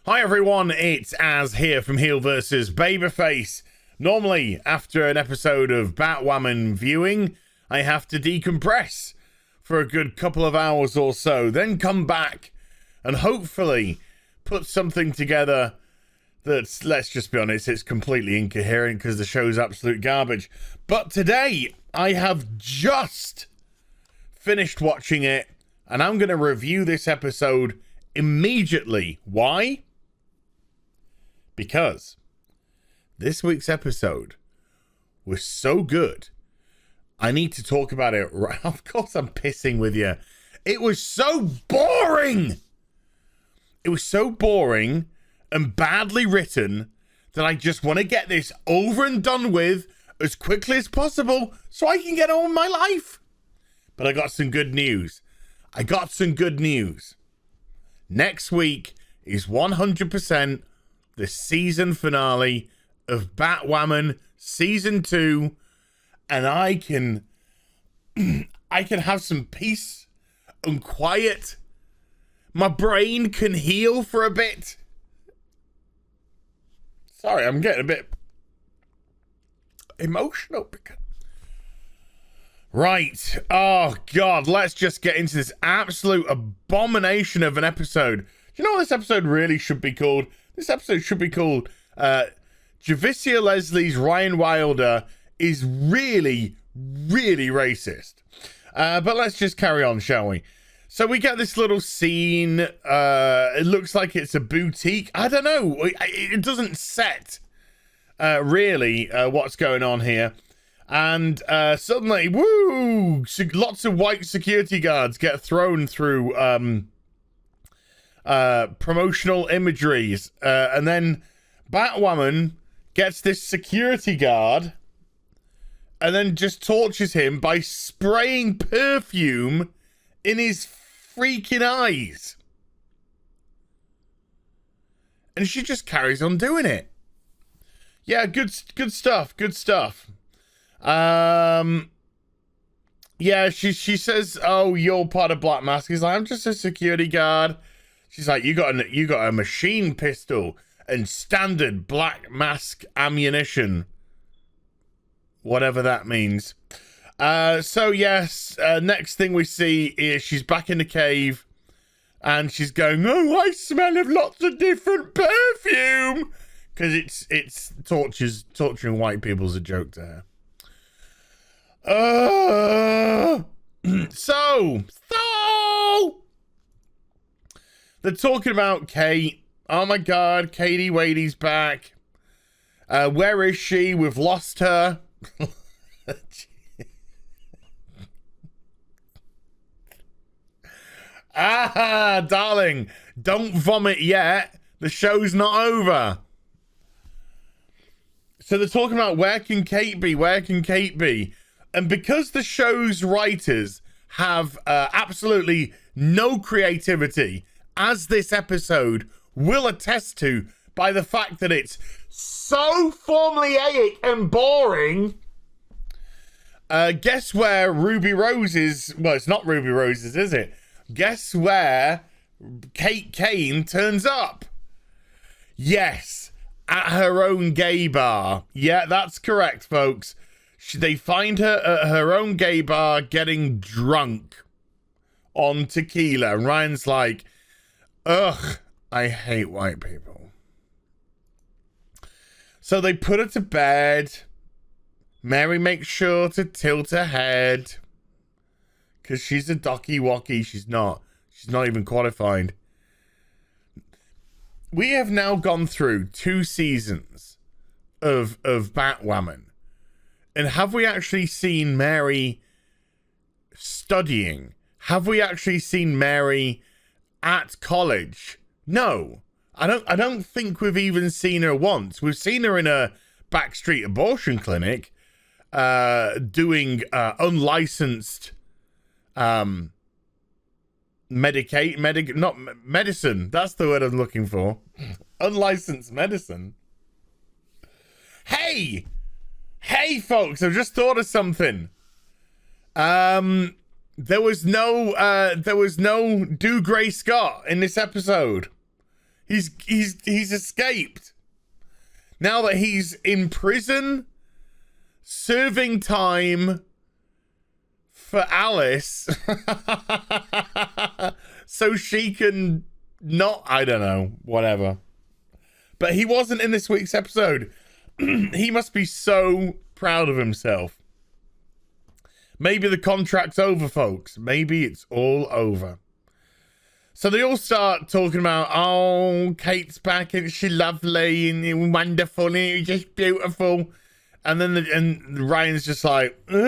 Hi everyone, it's Az here from HeelvsBabyface. Normally, after an episode of Batwoman viewing, I have to decompress for a good couple of hours or so, then come back and hopefully put something together that's, let's just be honest, it's completely incoherent because the show's absolute garbage. But today, I have just finished watching it, and I'm going to review this episode immediately. Why? Because this week's episode was so good, I need to talk about it. Of course I'm pissing with you. It was so boring. It was so boring and badly written that I just want to get this over and done with as quickly as possible so I can get on with my life. But I got some good news. Next week is 100% the season finale of Batwoman season 2, and I can have some peace and quiet. My brain can heal for a bit. Sorry, I'm getting a bit emotional. Right. Oh, God. Let's just get into this absolute abomination of an episode. Do you know what this episode really should be called? This episode should be called Javicia Leslie's Ryan Wilder is really, really racist. But let's just carry on, shall we? So we get this little scene. It looks like it's a boutique. I don't know. It doesn't set really what's going on here. And suddenly, woo! Lots of white security guards get thrown through promotional imageries. And then Batwoman gets this security guard and then just tortures him by spraying perfume in his freaking eyes. And she just carries on doing it. Yeah, good stuff. Yeah, she says, "Oh, you're part of Black Mask." He's like, "I'm just a security guard." She's like, "You got a machine pistol and standard Black Mask ammunition," whatever that means. So yes, next thing we see is she's back in the cave, and she's going, "Oh, I smell of lots of different perfume," because it's torturing white people's a joke to her. So they're talking about Kate. Oh my God, Katie Wadey's back. Where is she? We've lost her. Darling, don't vomit yet. The show's not over. So they're talking about where can Kate be? And because the show's writers have absolutely no creativity, as this episode will attest to by the fact that it's so formulaic and boring, guess where Ruby Rose is? Well, it's not Ruby Roses, is it? Guess where Kate Kane turns up? Yes, at her own gay bar. Yeah, that's correct, folks. They find her at her own gay bar getting drunk on tequila. And Ryan's like, ugh, I hate white people. So they put her to bed. Mary makes sure to tilt her head because she's a docky-wacky. She's not even qualified. We have now gone through 2 seasons of Batwoman. And have we actually seen Mary studying? Have we actually seen Mary at college? No. I don't think we've even seen her once. We've seen her in a backstreet abortion clinic doing unlicensed medicine. That's the word I'm looking for. Unlicensed medicine. Hey, folks, I've just thought of something. There was no Do Gray Scott in this episode. He's escaped. Now that he's in prison, serving time for Alice, so she can not, I don't know, whatever. But he wasn't in this week's episode. He must be so proud of himself. Maybe the contract's over, folks. Maybe it's all over. So they all start talking about, oh, Kate's back and she's lovely and wonderful and just beautiful. And then Ryan's just like, ugh.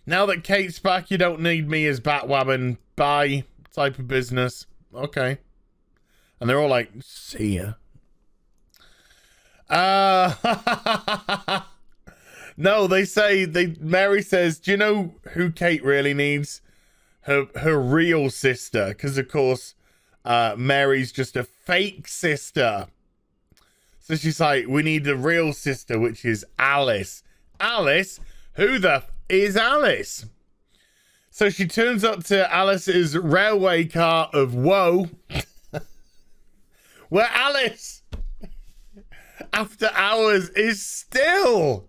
Now that Kate's back, you don't need me as Batwoman. Bye. Type of business. Okay. And they're all like, see ya. No, Mary says, do you know who Kate really needs? Her real sister. Because, of course, Mary's just a fake sister. So she's like, we need the real sister, which is Alice. Alice? Who the f is Alice? So she turns up to Alice's railway car of woe. Where Alice, after hours, is still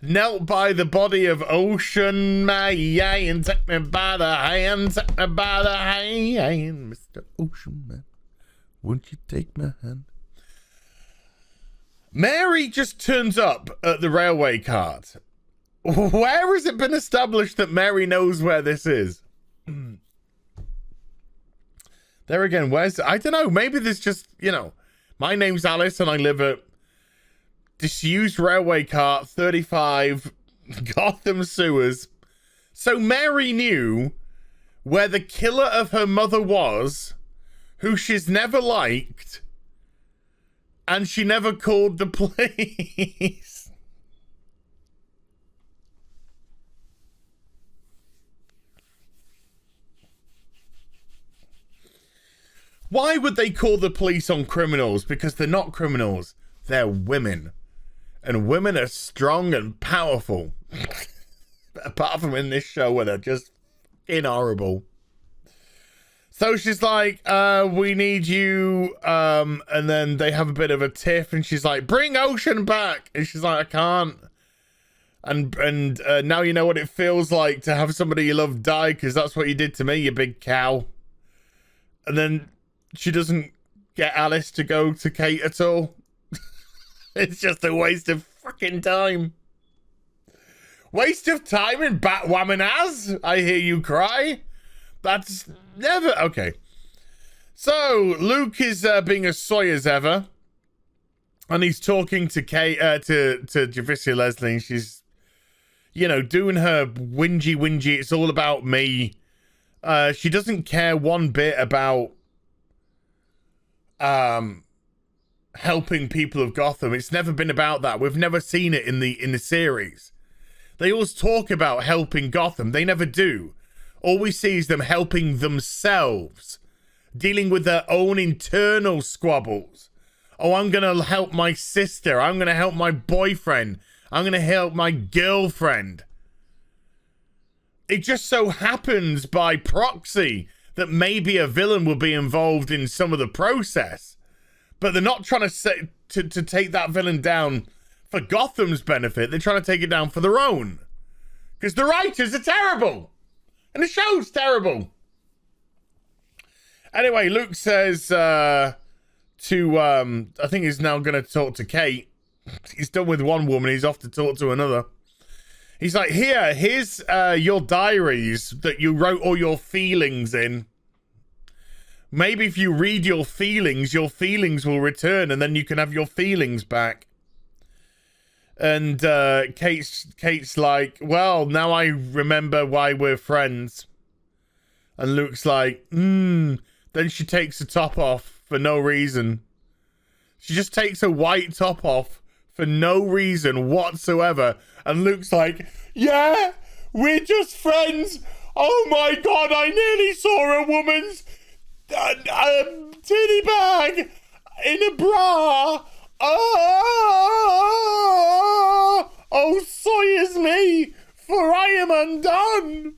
knelt by the body of Ocean May, and take me by the hand, take me by the hand, Mr. Ocean Man, won't you take my hand? Mary just turns up at the railway cart. Where has it been established that Mary knows where this is? There again, I don't know, maybe there's just, you know, my name's Alice and I live at disused railway cart 35 Gotham sewers. So Mary knew where the killer of her mother was, who she's never liked, and she never called the police. Why would they call the police on criminals? Because they're not criminals. They're women. And women are strong and powerful. Apart from in this show where they're just fucking horrible. So she's like, we need you. And then they have a bit of a tiff. And she's like, bring Ocean back. And she's like, I can't. And now you know what it feels like to have somebody you love die. Because that's what you did to me, you big cow. And then she doesn't get Alice to go to Kate at all. It's just a waste of fucking time. Waste of time in Batwoman as I hear you cry. That's never... Okay. So, Luke is being as soy as ever. And he's talking to Kate, to Javicia Leslie. And she's, you know, doing her whingy. It's all about me. She doesn't care one bit about helping people of Gotham. It's never been about that. We've never seen it in the series. They always talk about helping Gotham. They never do. All we see is them helping themselves, dealing with their own internal squabbles. Oh, I'm gonna help my sister. I'm gonna help my boyfriend. I'm gonna help my girlfriend. It just so happens by proxy that maybe a villain will be involved in some of the process. But they're not trying to take that villain down for Gotham's benefit. They're trying to take it down for their own. Because the writers are terrible. And the show's terrible. Anyway, Luke says I think he's now going to talk to Kate. He's done with one woman. He's off to talk to another. He's like, here's your diaries that you wrote all your feelings in. Maybe if you read your feelings will return and then you can have your feelings back. And Kate's like, well, now I remember why we're friends. And Luke's like, Then she takes the top off for no reason. She just takes a white top off for no reason whatsoever. And Luke's like, yeah, we're just friends. Oh my God, I nearly saw a woman's titty bag in a bra. Oh, soy is me, for I am undone.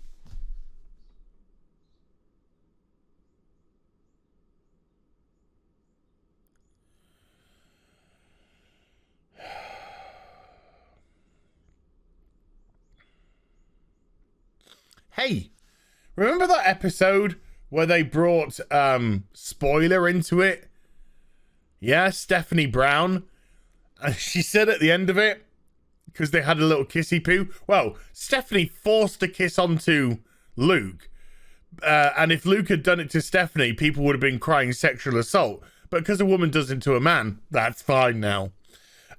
hey, remember that episode where they brought Spoiler into it? Yeah, Stephanie Brown. And she said at the end of it, because they had a little kissy poo. Well, Stephanie forced a kiss onto Luke. And if Luke had done it to Stephanie, people would have been crying sexual assault. But because a woman does it to a man, that's fine now.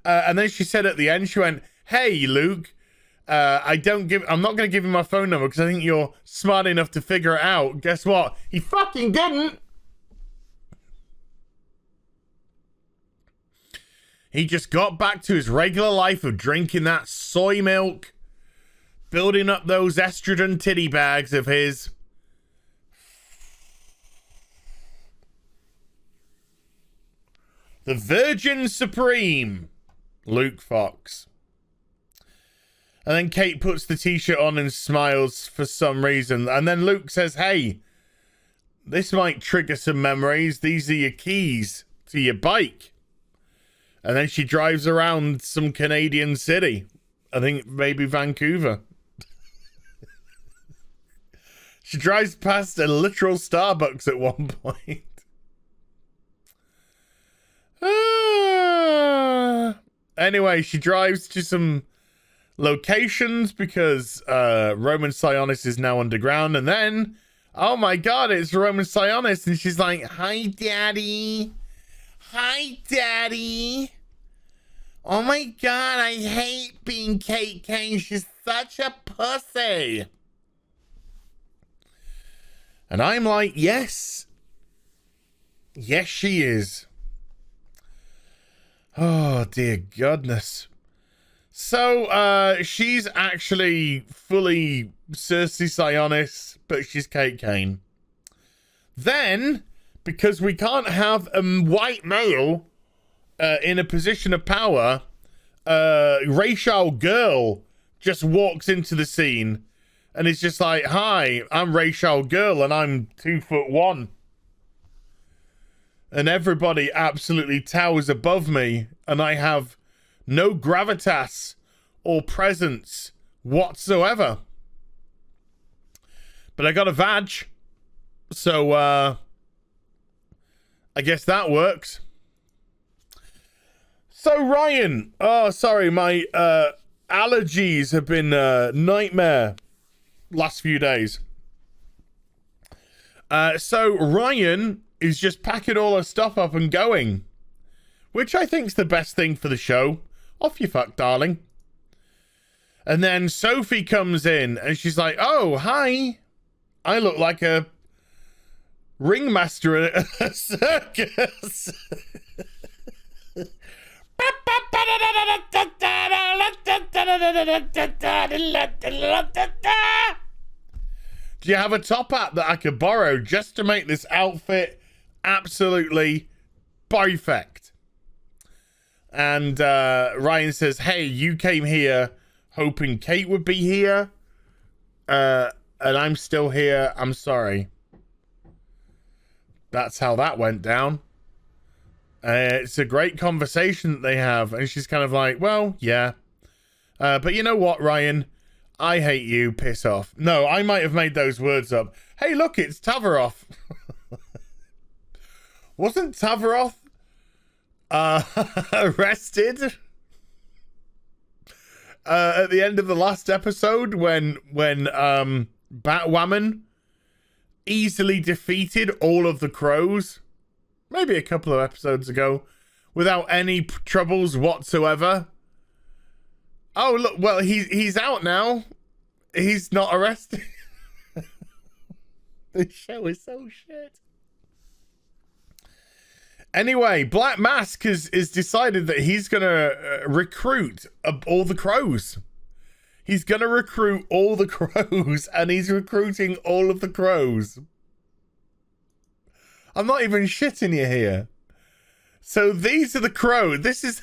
And then she said at the end, she went, hey, Luke, I'm not going to give you my phone number because I think you're smart enough to figure it out. Guess what? He fucking didn't. He just got back to his regular life of drinking that soy milk, building up those estrogen titty bags of his. The Virgin Supreme, Luke Fox. And then Kate puts the t-shirt on and smiles for some reason. And then Luke says, hey, this might trigger some memories. These are your keys to your bike. And then she drives around some Canadian city. I think maybe Vancouver. She drives past a literal Starbucks at one point. Anyway, she drives to some locations because Roman Sionis is now underground. And then, oh my God, it's Roman Sionis. And she's like, hi, Daddy. Hi, Daddy. Oh my God, I hate being Kate Kane. She's such a pussy. And I'm like, yes. Yes, she is. Oh, dear goodness. So, she's actually fully Cersei Sionis, but she's Kate Kane. Then, because we can't have a white male in a position of power, Rachel Girl just walks into the scene and is just like, hi, I'm Rachel Girl and I'm 2'1". And everybody absolutely towers above me and I have no gravitas or presence whatsoever. But I got a vag. So, I guess that works. So, Ryan. Oh, sorry. My allergies have been a nightmare last few days. So, Ryan is just packing all her stuff up and going. Which I think's the best thing for the show. Off you fuck, darling. And then Sophie comes in and she's like, oh, hi. I look like a ringmaster at a circus. Do you have a top hat that I could borrow just to make this outfit absolutely perfect? And Ryan says, hey, you came here hoping Kate would be here, and I'm still here. I'm sorry. That's how that went down. It's a great conversation that they have, and she's kind of like, well, yeah. But you know what, Ryan? I hate you, piss off. No, I might have made those words up. Hey, look, it's Tavaroff. Wasn't Tavaroff arrested at the end of the last episode when Batwoman easily defeated all of the crows? Maybe a couple of episodes ago, without any troubles whatsoever. Oh, look, well, he's out now. He's not arrested. The show is so shit. Anyway, Black Mask has decided that he's going to recruit all the crows. He's going to recruit all the crows, and he's recruiting all of the crows. I'm not even shitting you here. So these are the crows. This is...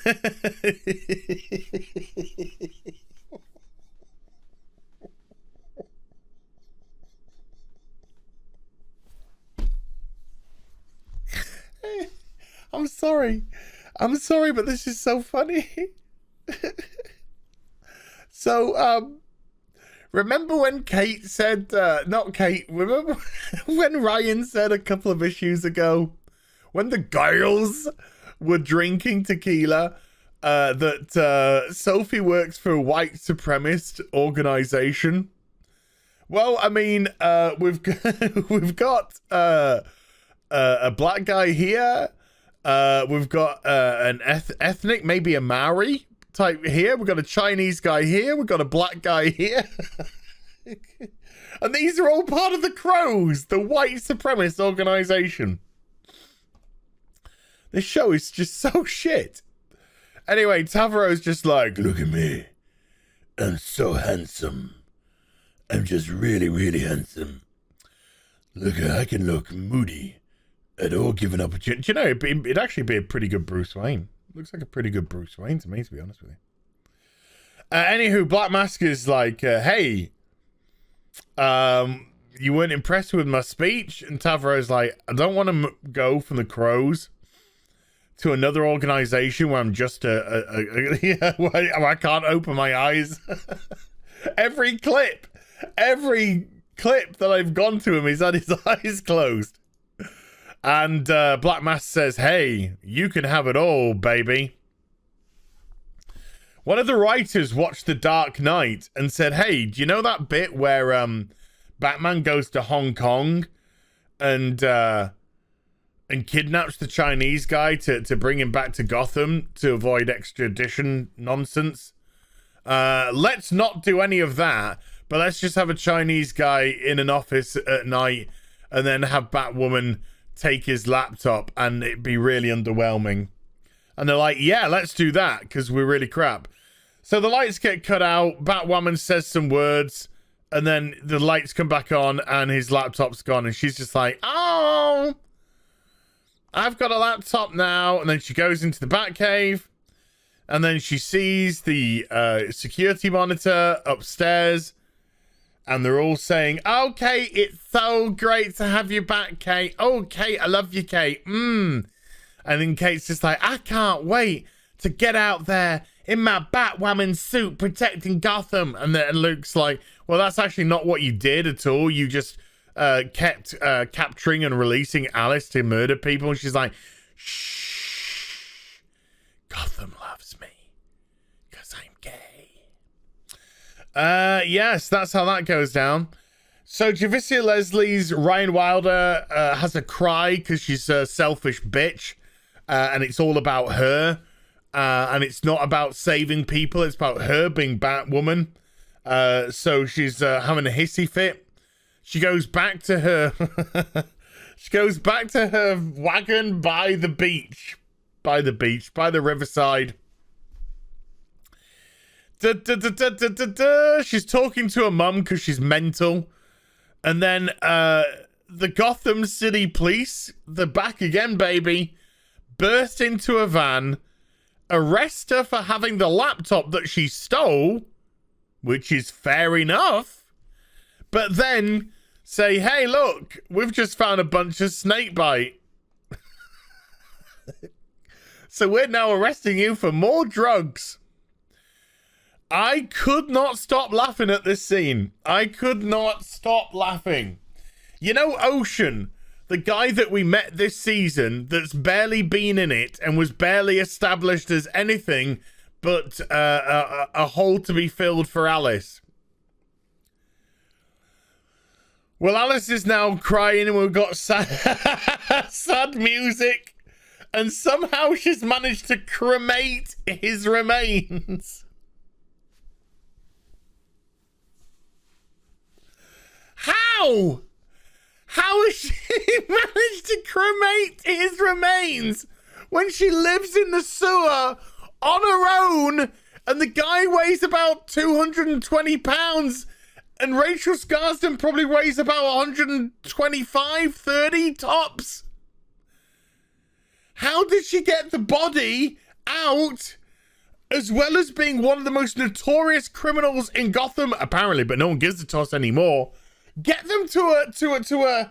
I'm sorry, but this is so funny. So, Remember when Kate said, not Kate, remember when Ryan said a couple of issues ago, when the girls were drinking tequila, that Sophie works for a white supremacist organization? Well, I mean, we've got a black guy here. We've got an ethnic, maybe a Maori type here. We've got a Chinese guy here. We've got a black guy here. And these are all part of the Crows, the white supremacist organization. This show is just so shit. Anyway, Tavaro's just like, look at me. I'm so handsome. I'm just really, really handsome. Look, I can look moody at all given opportunity. Do you know, it'd actually be a pretty good Bruce Wayne. Looks like a pretty good Bruce Wayne to me, to be honest with you. Anywho, Black Mask is like, hey, you weren't impressed with my speech? And Tavaro's like, I don't want to go from the Crows to another organization where I'm just where I can't open my eyes. Every clip that I've gone to him, he's had his eyes closed. And Black Mask says, hey, you can have it all, baby. One of the writers watched The Dark Knight and said, hey, do you know that bit where Batman goes to Hong Kong and kidnaps the Chinese guy to bring him back to Gotham to avoid extradition nonsense? Let's not do any of that, but let's just have a Chinese guy in an office at night and then have Batwoman take his laptop and it'd be really underwhelming. And they're like, yeah, let's do that because we're really crap. So the lights get cut out, Batwoman says some words, and then the lights come back on and his laptop's gone, and she's just like, oh, I've got a laptop now. And then she goes into the Batcave, and then she sees the security monitor upstairs, and they're all saying, okay, it's so great to have you back, Kate. Oh, Kate, I love you, Kate. And then Kate's just like, I can't wait to get out there in my Batwoman suit protecting Gotham. And then Luke's like, well, that's actually not what you did at all. You just kept capturing and releasing Alice to murder people. And she's like, shh, Gotham loves me because I'm gay. Yes, that's how that goes down. So Javicia Leslie's Ryan Wilder has a cry because she's a selfish bitch, and it's all about her, and it's not about saving people. It's about her being Batwoman. So she's having a hissy fit. She goes back to her. She goes back to her wagon by the beach, by the Riverside. She's talking to her mum because she's mental. And then the Gotham City police, they're back again, baby, burst into a van, arrest her for having the laptop that she stole, which is fair enough, but then say, hey, look, we've just found a bunch of snakebite. So we're now arresting you for more drugs. I could not stop laughing at this scene. I could not stop laughing. You know Ocean, the guy that we met this season that's barely been in it and was barely established as anything but a hole to be filled for Alice. Well, Alice is now crying and we've got sad music. And somehow she's managed to cremate his remains. How? How has she managed to cremate his remains when she lives in the sewer on her own and the guy weighs about 220 pounds and Rachel Scarsden probably weighs about 125, 30 tops? How did she get the body out as well as being one of the most notorious criminals in Gotham, apparently, but no one gives a toss anymore? Get them to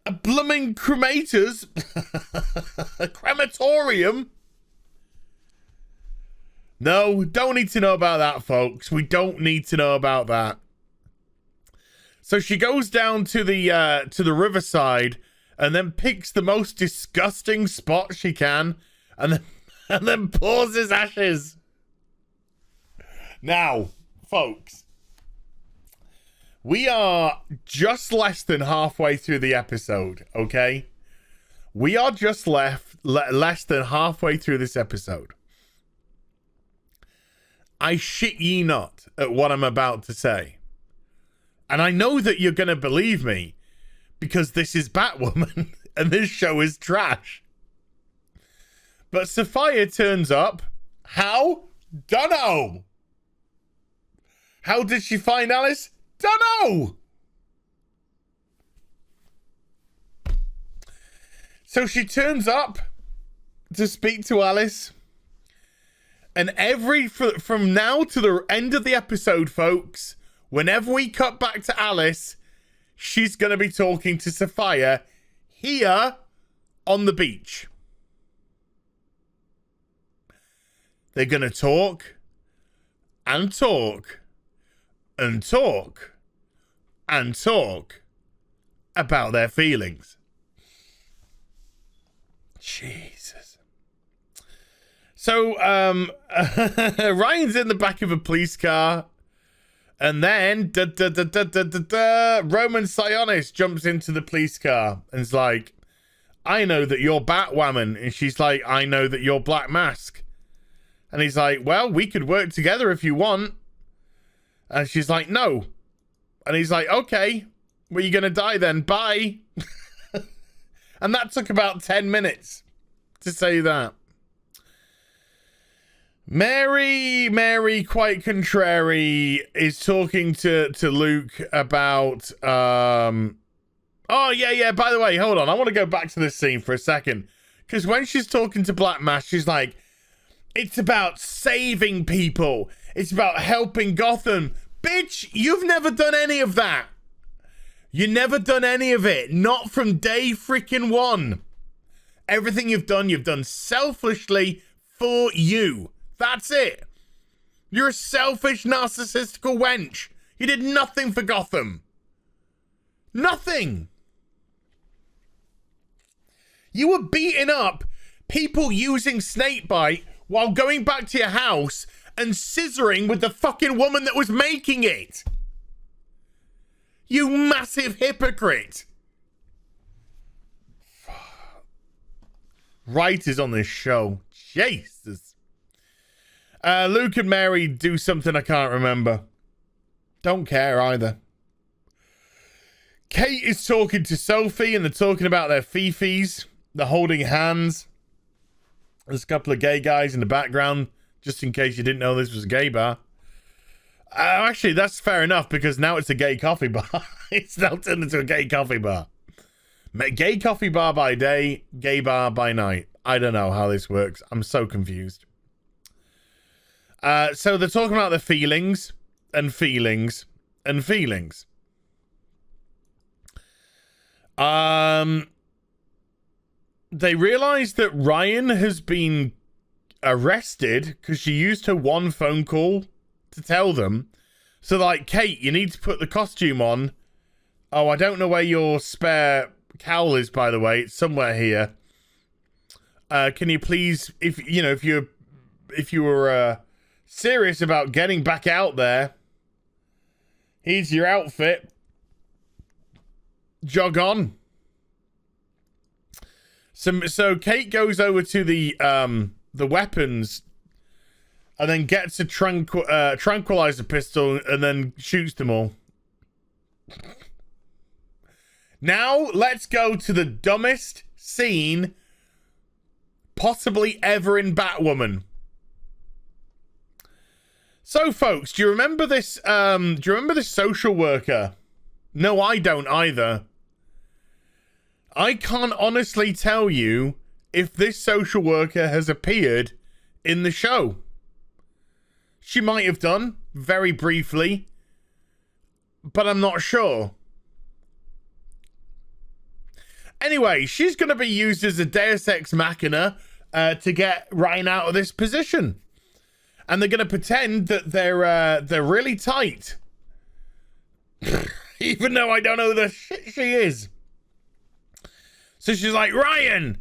a blooming cremators, a crematorium. No, don't need to know about that, folks. We don't need to know about that. So she goes down to the Riverside and then picks the most disgusting spot she can and then pours his ashes. Now, folks, we are just less than halfway through the episode, okay? We are just less than halfway through this episode. I shit ye not at what I'm about to say. And I know that you're going to believe me because this is Batwoman and this show is trash. But Sophia turns up. How? Dunno. How did she find Alice? Dunno. So she turns up to speak to Alice. And from now to the end of the episode, folks, whenever we cut back to Alice, she's going to be talking to Sophia here on the beach. They're going to talk and talk and talk and talk about their feelings. Jesus. So, Ryan's in the back of a police car. And then, Roman Sionis jumps into the police car and is like, I know that you're Batwoman. And she's like, I know that you're Black Mask. And he's like, well, we could work together if you want. And she's like, no. And he's like, okay, well, you're going to die then. Bye. And that took about 10 minutes to say that. Mary, quite contrary, is talking to Luke about, oh, yeah, by the way, hold on. I want to go back to this scene for a second. Because when she's talking to Black Mask, she's like, it's about saving people. It's about helping Gotham. Bitch, you've never done any of that. You never done any of it. Not from day freaking one. Everything you've done selfishly for you. That's it. You're a selfish, narcissistical wench. You did nothing for Gotham. Nothing. You were beating up people using snakebite while going back to your house and scissoring with the fucking woman that was making it. You massive hypocrite. Writers on this show. Jesus. Luke and Mary do something I can't remember. Don't care either. Kate is talking to Sophie and they're talking about their fifis. They're holding hands. There's a couple of gay guys in the background, just in case you didn't know this was a gay bar. Actually, that's fair enough because now it's a gay coffee bar. It's now turned into a gay coffee bar. Gay coffee bar by day, gay bar by night. I don't know how this works. I'm so confused. So they're talking about their feelings and feelings and feelings. They realize that Ryan has been arrested because she used her one phone call to tell them. So like, Kate, you need to put the costume on. Oh, I don't know where your spare cowl is, by the way. It's somewhere here. Can you please, if you were serious about getting back out there, here's your outfit. Jog on. So Kate goes over to the weapons and then gets a tranquilizer pistol and then shoots them all. Now let's go to the dumbest scene possibly ever in Batwoman. So, folks, do you remember this? Do you remember this social worker? No, I don't either. I can't honestly tell you if this social worker has appeared in the show. She might have done, very briefly, but I'm not sure. Anyway, she's going to be used as a Deus Ex Machina to get Ryan out of this position. And they're going to pretend that they're really tight. even though I don't know who the shit she is. So she's like, Ryan,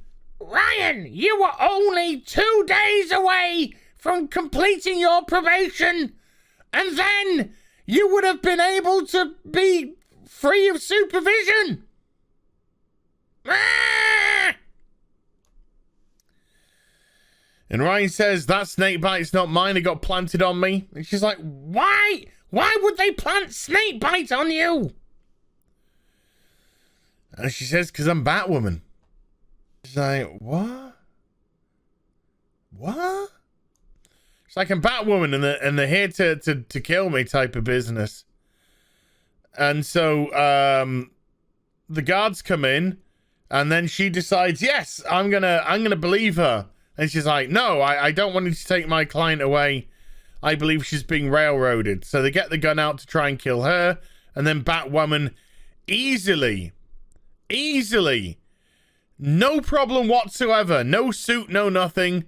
you were only 2 days away from completing your probation, and then you would have been able to be free of supervision. Ah! And Ryan says, that snake bite's not mine. It got planted on me. And she's like, why? Why would they plant snake bite on you? And she says, because I'm Batwoman. She's like, what? What? It's like, I'm Batwoman and they're here to kill me type of business. And so the guards come in, and then she decides, yes, I'm gonna believe her. And she's like, no, I don't want you to take my client away. I believe she's being railroaded. So they get the gun out to try and kill her. And then Batwoman easily, no problem whatsoever, no suit, no nothing,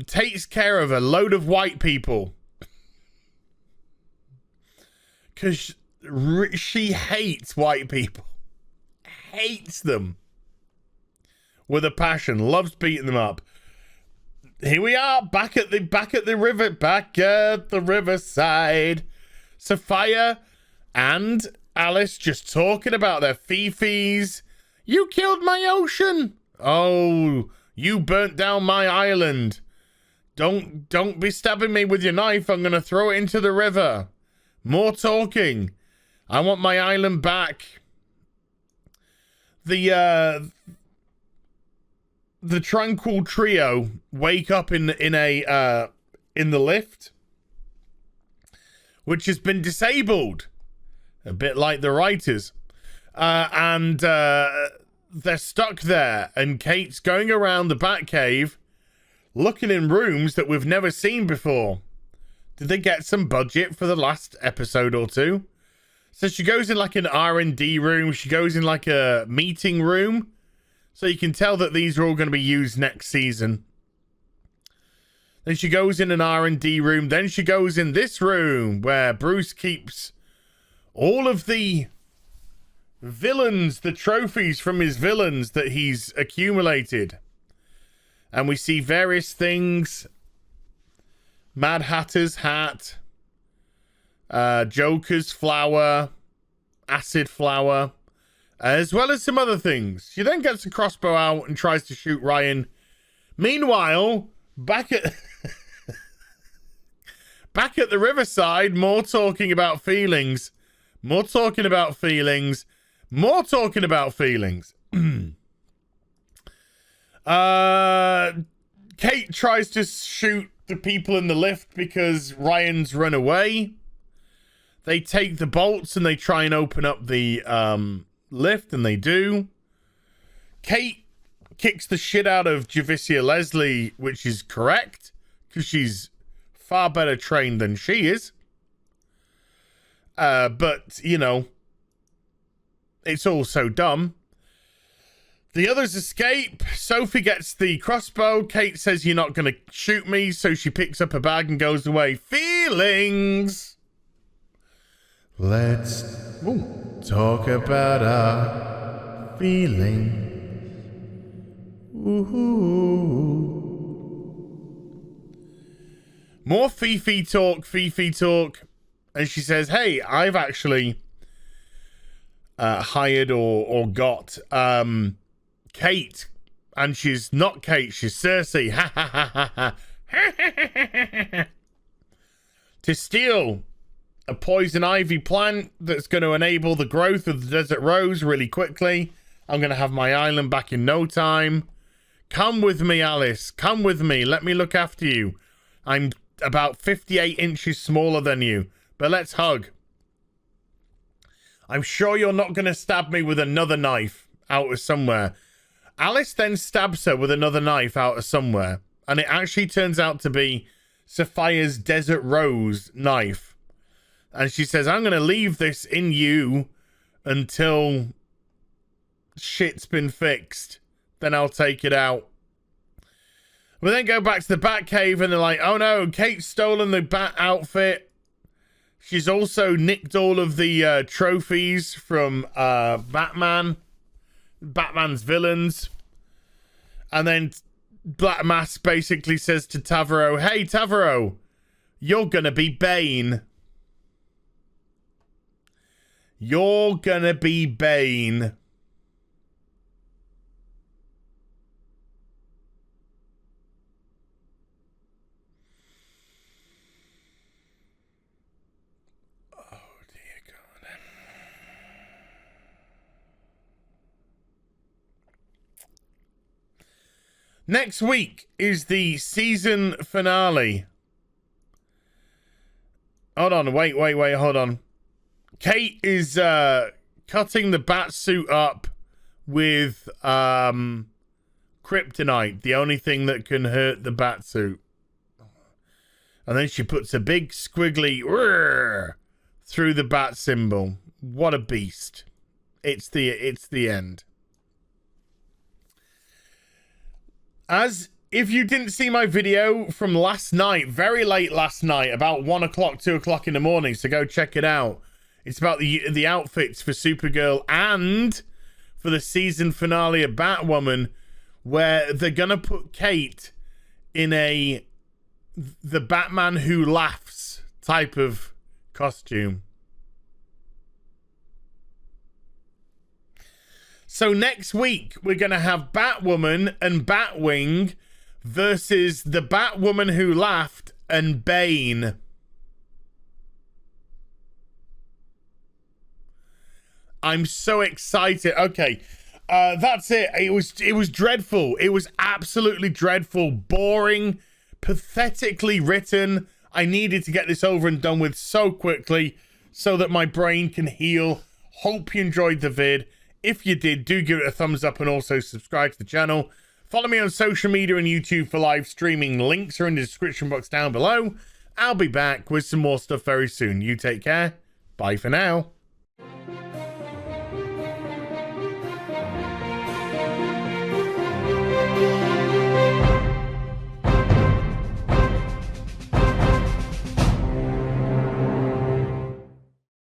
takes care of a load of white people. Because she hates white people. Hates them. With a passion, loves beating them up. Here we are, back at the Riverside. Sophia and Alice just talking about their fifis. You killed my ocean. Oh, you burnt down my island. Don't be stabbing me with your knife. I'm gonna throw it into the river. More talking. I want my island back. The tranquil trio wake up in the lift, which has been disabled, a bit like the writers, and they're stuck there. And Kate's going around the Batcave, looking in rooms that we've never seen before. Did they get some budget for the last episode or two? So she goes in like an R&D room. She goes in like a meeting room. So you can tell that these are all going to be used next season. Then she goes in an R&D room. Then she goes in this room where Bruce keeps all of the villains, the trophies from his villains that he's accumulated. And we see various things. Mad Hatter's hat. Joker's flower. Acid flower. As well as some other things. She then gets a crossbow out and tries to shoot Ryan. Meanwhile, back at the Riverside, more talking about feelings. More talking about feelings. More talking about feelings. Kate tries to shoot the people in the lift because Ryan's run away. They take the bolts and they try and open up the lift, and they do. Kate kicks the shit out of Javicia Leslie, which is correct, because she's far better trained than she is. But, you know, it's all so dumb. The others escape. Sophie gets the crossbow. Kate says, you're not going to shoot me, so she picks up a bag and goes away. Feelings! Let's talk about our feelings. Ooh. More Fifi talk. And she says, hey, I've actually hired or got Kate. And she's not Kate, she's Cersei. Ha ha ha ha ha. To steal a poison ivy plant that's going to enable the growth of the desert rose really quickly. I'm going to have my island back in no time. Come with me, Alice. Come with me. Let me look after you. I'm about 58 inches smaller than you, but let's hug. I'm sure you're not going to stab me with another knife out of somewhere. Alice then stabs her with another knife out of somewhere, and it actually turns out to be Sophia's desert rose knife. And she says, I'm going to leave this in you until shit's been fixed. Then I'll take it out. We then go back to the Batcave and they're like, oh no, Kate's stolen the Bat outfit. She's also nicked all of the trophies from Batman's villains. And then Black Mask basically says to Tavro, hey, Tavro, you're going to be Bane. You're going to be Bane. Next week is the season finale. Hold on, wait, hold on. Kate is cutting the bat suit up with kryptonite, the only thing that can hurt the bat suit. And then she puts a big squiggly through the bat symbol. What a beast. It's the end. As if you didn't see my video from last night, very late last night, about 1 o'clock, 2 o'clock in the morning, so go check it out. It's about the outfits for Supergirl and for the season finale of Batwoman, where they're gonna put Kate in the Batman Who Laughs type of costume. So next week, we're going to have Batwoman and Batwing versus the Batwoman Who Laughed and Bane. I'm so excited. Okay, that's it. It was dreadful. It was absolutely dreadful, boring, pathetically written. I needed to get this over and done with so quickly so that my brain can heal. Hope you enjoyed the vid. If you did, do give it a thumbs up and also subscribe to the channel. Follow me on social media and YouTube for live streaming. Links are in the description box down below. I'll be back with some more stuff very soon. You take care. Bye for now.